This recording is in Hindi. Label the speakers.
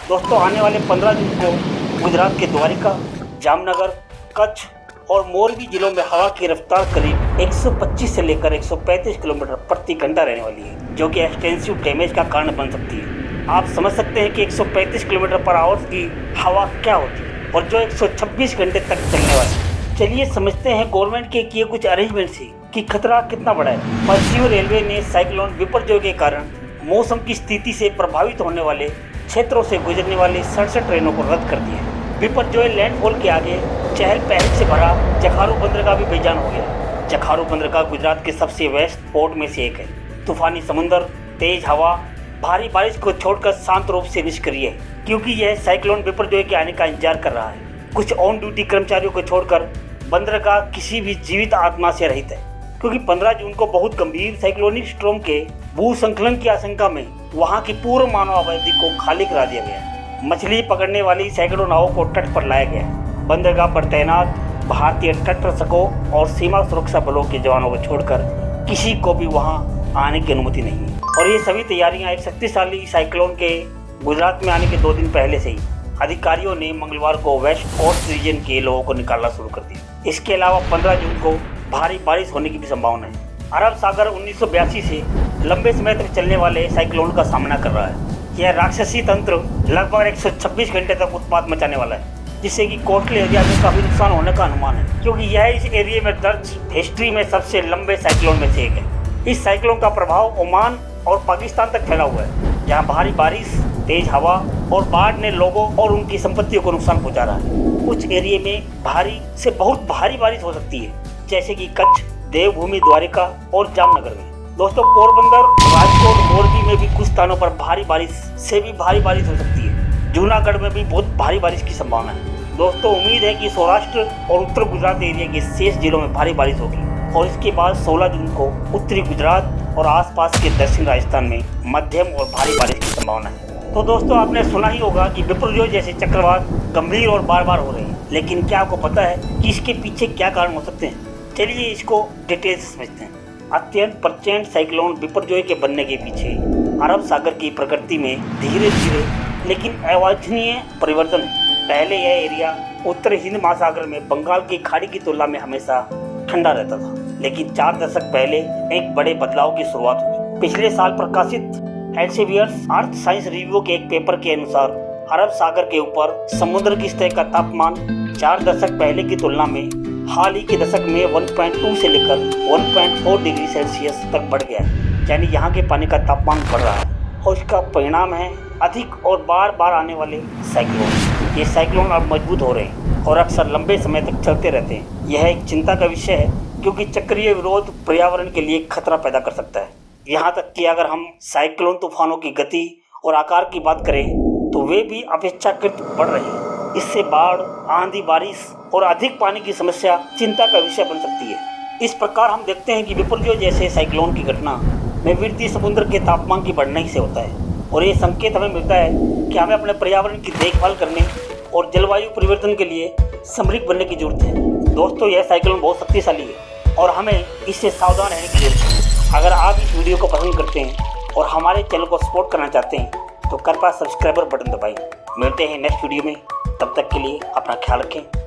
Speaker 1: दोस्तों आने वाले 15 जून को गुजरात के द्वारिका, जामनगर, कच्छ और मोरबी जिलों में हवा की रफ्तार करीब 125 से लेकर 135 किलोमीटर प्रति घंटा रहने वाली है, जो कि एक्सटेंसिव डैमेज का कारण बन सकती है। आप समझ सकते हैं कि 135 किलोमीटर पर आवर की हवा क्या होती है और जो 126 घंटे तक चलने वाली है। चलिए समझते हैं गवर्नमेंट के किए कुछ अरेंजमेंट से कि खतरा कितना बड़ा है। पश्चिमी रेलवे ने साइक्लोन बिपरजॉय के कारण मौसम की स्थिति से प्रभावित होने वाले क्षेत्रों से गुजरने वाली 67 ट्रेनों को रद्द कर दिया है। बिपरजॉय लैंडफॉल के आगे चहल पहल से भरा जखारू बंदरगाह भी बेजान हो गया। जखारू बंदरगाह गुजरात के सबसे वेस्ट पोर्ट में से एक है। तूफानी समुद्र, तेज हवा, भारी बारिश को छोड़कर शांत रूप से निष्क्रिय है, क्योंकि यह साइक्लोन बिपरजॉय के आने का इंतजार कर रहा है। कुछ ऑन ड्यूटी कर्मचारियों को छोड़कर बंदरगाह किसी भी जीवित आत्मा से रहित है, क्योंकि 15 जून को बहुत गंभीर साइक्लोनिक स्ट्रॉम के भूस्खलन की आशंका में वहां की पूर्व मानव आबादी को खाली करा दिया गया। मछली पकड़ने वाली सैकड़ों नावों को तट पर लाया गया। बंदरगाह पर तैनात भारतीय तट रक्षकों और सीमा सुरक्षा बलों के जवानों को छोड़कर किसी को भी वहां आने की अनुमति नहीं है। और ये सभी तैयारियां एक शक्तिशाली साइक्लोन के गुजरात में आने के 2 दिन पहले से ही अधिकारियों ने मंगलवार को वेस्ट कोस्ट रीजन के लोगों को निकालना शुरू कर दिया। इसके अलावा 15 जून को भारी बारिश होने की भी संभावना है। अरब सागर 1982 से लंबे समय तक चलने वाले साइक्लोन का सामना कर रहा है। यह राक्षसी तंत्र लगभग 126 घंटे तक उत्पात मचाने वाला है, जिससे कि कोस्टल एरिया में काफी नुकसान होने का अनुमान है, क्योंकि यह इस एरिया में दर्ज हिस्ट्री में सबसे लंबे साइक्लोन में से एक है। इस साइक्लोन का प्रभाव ओमान और पाकिस्तान तक फैला हुआ है, जहाँ भारी बारिश, तेज हवा और बाढ़ ने लोगों और उनकी संपत्तियों को नुकसान पहुंचा रहा है। कुछ एरिया में भारी से बहुत भारी बारिश हो सकती है, जैसे कि कच्छ, देवभूमि, द्वारिका और जामनगर में। दोस्तों पोरबंदर, राजकोट, मोरबी में भी कुछ स्थानों पर भारी बारिश से भी भारी बारिश हो सकती है। जूनागढ़ में भी बहुत भारी बारिश की संभावना है। दोस्तों उम्मीद है कि सौराष्ट्र और उत्तर गुजरात एरिया के शेष जिलों में भारी बारिश होगी और इसके बाद 16 जून को उत्तरी गुजरात और आसपास के दक्षिण राजस्थान में मध्यम और भारी बारिश की संभावना है। तो दोस्तों आपने सुना ही होगा कि बिपरजॉय जैसे चक्रवात गंभीर और बार बार हो रहे हैं, लेकिन क्या आपको पता है कि इसके पीछे क्या कारण हो सकते हैं? चलिए इसको डिटेल से समझते हैं। अत्यंत प्रचंड साइक्लोन बिपरजॉय के बनने के पीछे अरब सागर की प्रकृति में धीरे धीरे लेकिन अवांछनीय परिवर्तन है। पहले यह एरिया उत्तर हिंद महासागर में बंगाल की खाड़ी की तुलना में हमेशा ठंडा रहता था, लेकिन 4 दशक पहले एक बड़े बदलाव की शुरुआत हुई। पिछले साल प्रकाशित एल्सेवियर्स अर्थ साइंस रिव्यू के एक पेपर के अनुसार अरब सागर के ऊपर समुद्र की सतह का तापमान 4 दशक पहले की तुलना में हाल ही के दशक में 1.2 से लेकर 1.4 डिग्री सेल्सियस तक बढ़ गया है। यानी यहाँ के पानी का तापमान बढ़ रहा है और इसका परिणाम है अधिक और बार बार आने वाले साइक्लोन। ये साइक्लोन अब मजबूत हो रहे हैं और अक्सर लंबे समय तक चलते रहते हैं। यह एक चिंता का विषय है, क्योंकि चक्रीय विरोध पर्यावरण के लिए खतरा पैदा कर सकता है। यहाँ तक कि अगर हम साइक्लोन तूफानों की गति और आकार की बात करें तो वे भी अपेक्षाकृत बढ़ रहे हैं। इससे बाढ़, आंधी, बारिश और अधिक पानी की समस्या चिंता का विषय बन सकती है। इस प्रकार हम देखते हैं कि बिपरजॉय जैसे साइक्लोन की घटना में वृद्धि समुद्र के तापमान की बढ़ने से होता है और ये संकेत हमें मिलता है कि हमें अपने पर्यावरण की देखभाल करने और जलवायु परिवर्तन के लिए समृद्ध बनने की जरूरत है। दोस्तों यह साइक्लोन बहुत शक्तिशाली है और हमें इससे सावधान रहने की जरूरत है। अगर आप इस वीडियो को पसंद करते हैं और हमारे चैनल को सपोर्ट करना चाहते हैं तो कृपया सब्सक्राइबर बटन दबाएं। मिलते हैं नेक्स्ट वीडियो में, तब तक के लिए अपना ख्याल रखें।